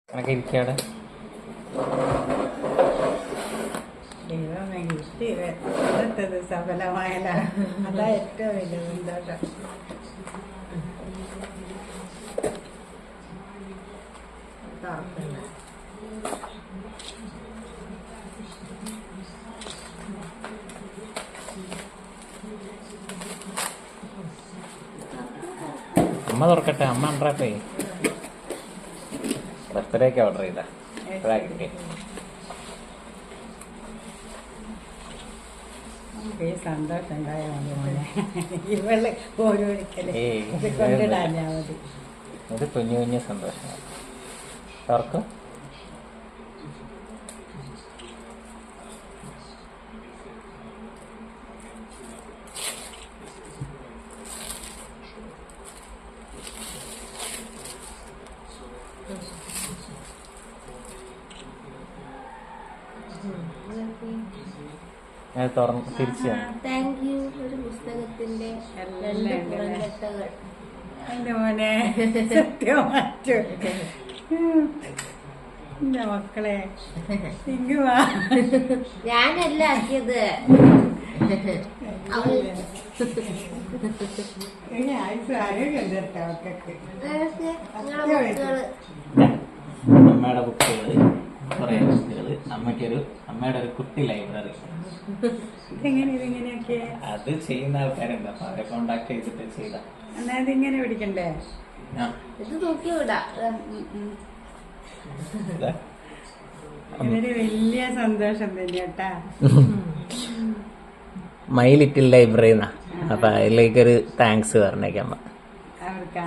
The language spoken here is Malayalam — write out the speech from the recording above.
അങ്ങനെ ഇരിക്കവിടെ ദൈവമേ കിട്ടി ഇന്നത്തത് സഫലമായല്ല. അതാ ഏറ്റവും വലിയ സന്തോഷം. അമ്മ തുറക്കട്ടെ. അമ്മ ഉണ്ടാക്കേ ബർത്ത്ഡേക്ക് ഓർഡർ ചെയ്ത ഇപ്പോഴാക്കിട്ടേ. നമുക്ക് ഈ സന്തോഷം ഉണ്ടായാൽ മതി മോനെ. ഇവള് ഓരോരിക്കല് ഇത് കൊണ്ടിടാഞ്ഞാ മതി. ഇത് കുഞ്ഞു കുഞ്ഞു സന്തോഷമാണ്. തുറക്കും. തുറന്ന് തിരിച്ചു താങ്ക് യു. ഒരു പുസ്തകത്തിന്റെ 2 പുറംകെട്ടുകൾ. എന്റെ മോനെ സത്യം മാറ്റു. എന്റെ മക്കളെ ഇങ്ങുവാ. ഞാനല്ല ആക്കിയത്. അമ്മയുടെ ബുക്കുകള്, കുറെ ബുക്കുകള്, അമ്മയുടെ ഒരു കുട്ടി ലൈബ്രറി. ഇങ്ങനെയൊക്കെ അത് ചെയ്യുന്ന ആൾക്കാരുണ്ട്. അപ്പൊ അവരെ കോണ്ടാക്ട് ചെയ്തിട്ട് ചെയ്ത. എന്നാ ഇതിങ്ങനെ പിടിക്കണ്ടേ? ഇത് തൂക്കി വിടാ. ഇതൊരു വലിയ സന്തോഷം തന്നെ കേട്ടാ. മൈ ലിറ്റിൽ ലൈബ്രറി എന്നാ. അപ്പൊ അതിലേക്കൊരു താങ്ക്സ് പറഞ്ഞേക്കാം. അവർക്കാ